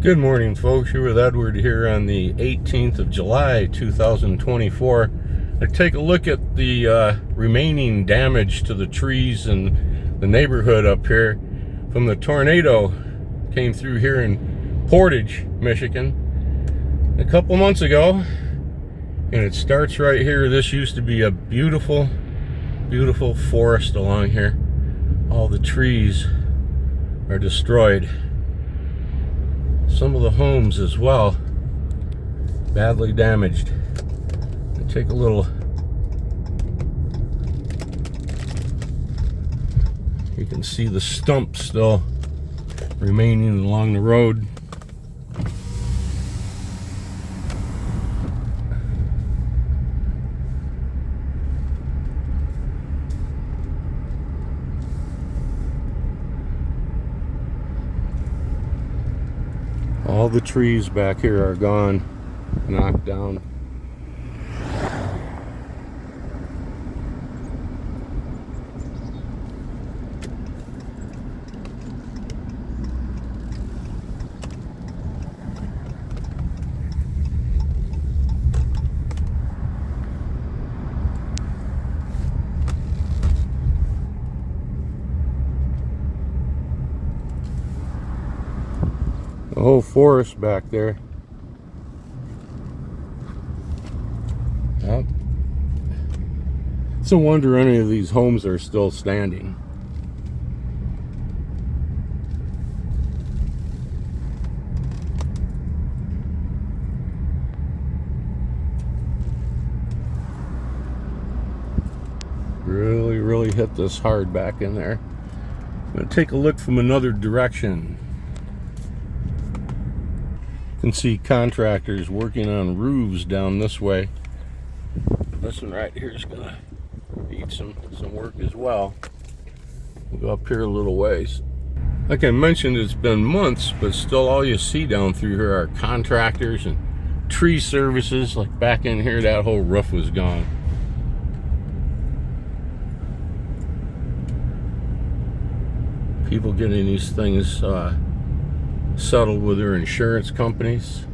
Good morning, folks. You're with Edward here on the 18th of July, 2024. I take a look at the remaining damage to the trees in the neighborhood up here from the tornado came through here in Portage, Michigan, a couple months ago. And it starts right here. This used to be a beautiful, beautiful forest along here. All the trees are destroyed. Some of the homes as well, badly damaged. Take a little, you can see the stumps still remaining along the road. All the trees back here are gone, knocked down. The whole forest back there. Yep. It's a wonder any of these homes are still standing. Really hit this hard back in there. I'm going to take a look from another direction. You can see contractors working on roofs down this way. This one right here is gonna need some work as well. We'll go up here a little ways. Like I mentioned, it's been months, but still all you see down through here are contractors and tree services. Like back in here, that whole roof was gone. People getting these things settled with their insurance companies.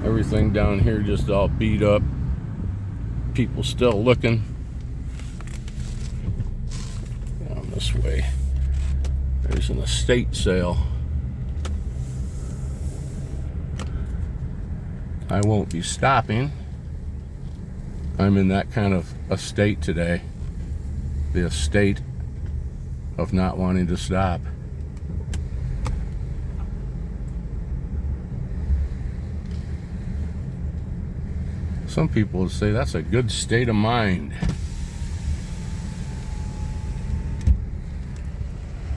Everything down here just all beat up. People still looking. Down this way, there's an estate sale. I won't be stopping. I'm in that kind of a state today. The estate of not wanting to stop. Some people would say that's a good state of mind.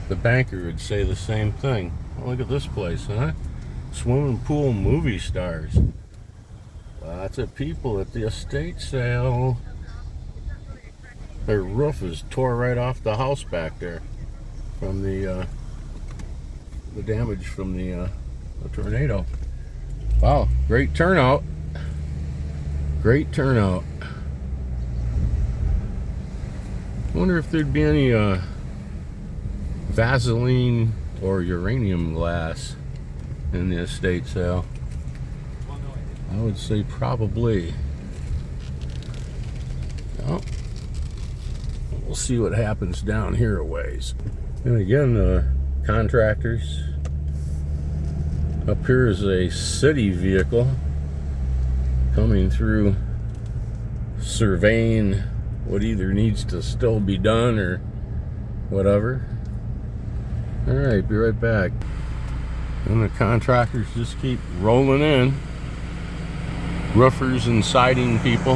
The banker would say the same thing. Oh, look at this place, huh? Swimming pool movie stars. Lots of people at the estate sale. Their roof is tore right off the house back there from the damage from the tornado. Wow, great turnout. Great turnout. I wonder if there'd be any Vaseline or uranium glass in the estate sale. I would say probably. Well, we'll see what happens down here a ways. And again, the contractors. Up here is a city vehicle coming through, surveying what either needs to still be done or whatever. All right, be right back. And the contractors just keep rolling in. Roofers and siding people.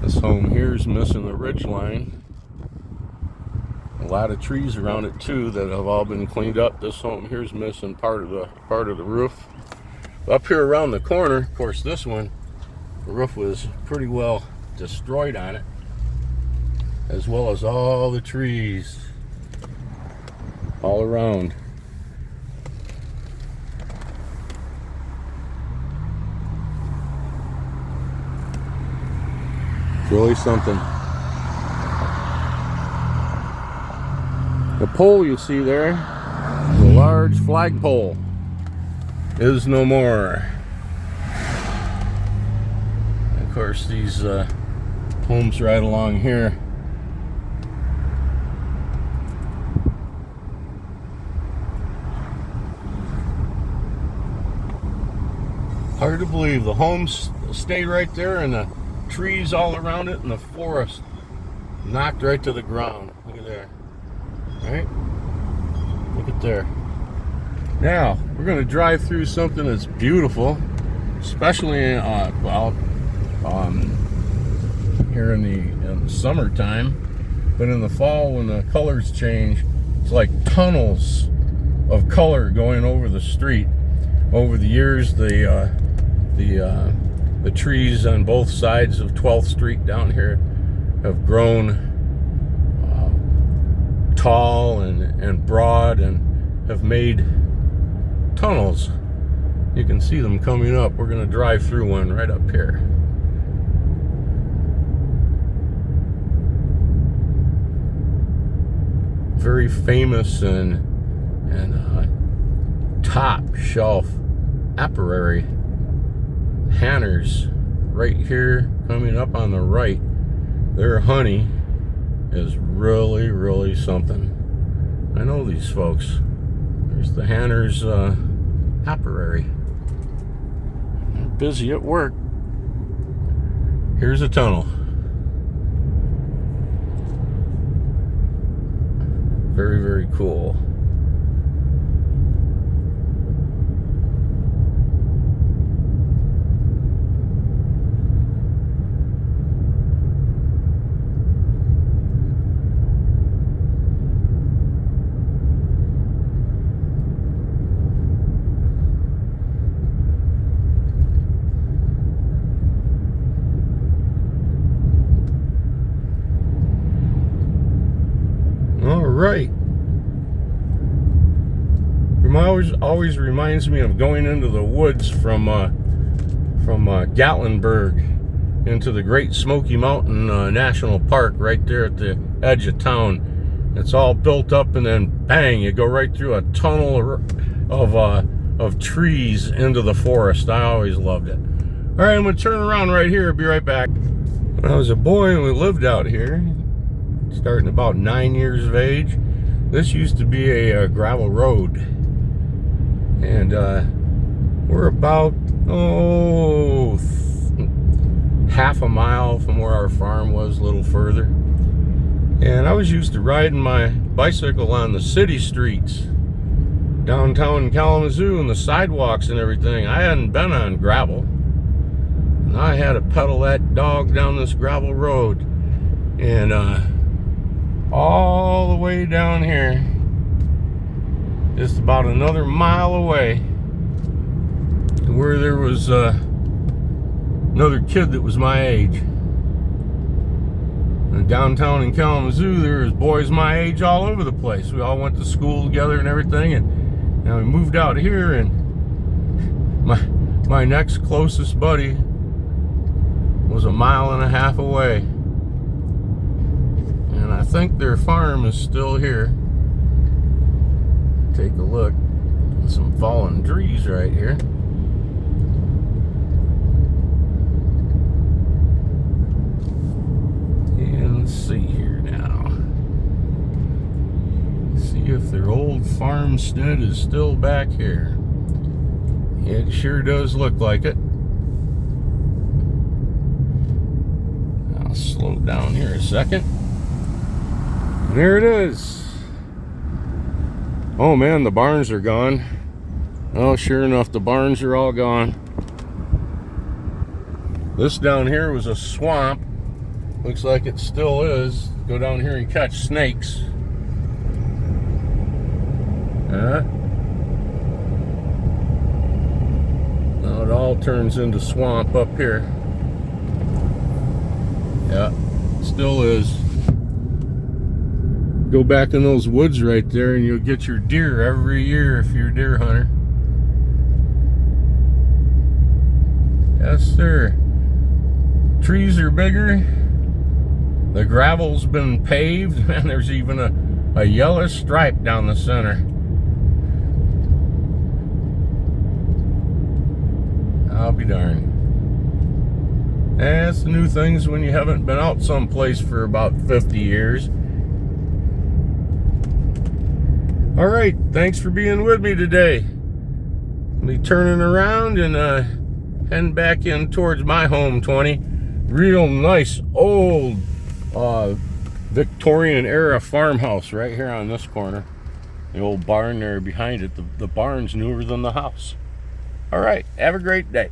This home here is missing the ridge line. A lot of trees around it too that have all been cleaned up. This home here's missing part of the roof. Up here around the corner, of course, this one, the roof was pretty well destroyed on it, as well as all the trees all around. It's really something. The pole you see there, the large flagpole, is no more. Of course, these homes right along here. Hard to believe the homes stay right there and the trees all around it and the forest knocked right to the ground. Look at there. Right? Look at there. Now, we're going to drive through something that's beautiful, especially here in the summertime. But in the fall, when the colors change, it's like tunnels of color going over the street. Over the years, the trees on both sides of 12th Street down here have grown tall and broad and have made tunnels. You can see them coming up. We're going to drive through one right up here. Very famous and top shelf apiary. Hanners right here coming up on the right. Their honey is really, really something. I know these folks. There's the Hanners apiary. They're busy at work. Here's a tunnel. Very, very cool. Right. Always reminds me of going into the woods from Gatlinburg into the Great Smoky Mountain National Park right there at the edge of town. It's all built up, and then bang, you go right through a tunnel of trees into the forest. I always loved it. All right, I'm gonna turn around right here. I'll be right back. When I was a boy, we lived out here, starting about 9 years of age. This used to be a gravel road, and we're about half a mile from where our farm was, a little further. And I was used to riding my bicycle on the city streets downtown in Kalamazoo and the sidewalks and everything. I hadn't been on gravel, and I had to pedal that dog down this gravel road, and all the way down here, just about another mile away, where there was another kid that was my age. And downtown in Kalamazoo, there was boys my age all over the place. We all went to school together and everything, and now we moved out here, and my next closest buddy was a mile and a half away. And I think their farm is still here. Take a look. Some fallen trees right here. And let's see here now. See if their old farmstead is still back here. It sure does look like it. I'll slow down here a second. There it is. Oh man, the barns are gone. Oh, sure enough, the barns are all gone. This down here was a swamp. Looks like it still is. Go down here and catch snakes. Now it all turns into swamp up here. Yeah, still is. Go back in those woods right there and you'll get your deer every year if you're a deer hunter. Yes, sir. Trees are bigger. The gravel's been paved, and there's even a yellow stripe down the center. I'll be darned. That's the new things when you haven't been out someplace for about 50 years. All right, thanks for being with me today. I'll be turning around and heading back in towards my home 20. Real nice old Victorian era farmhouse right here on this corner. The old barn there behind it. The barn's newer than the house. All right, have a great day.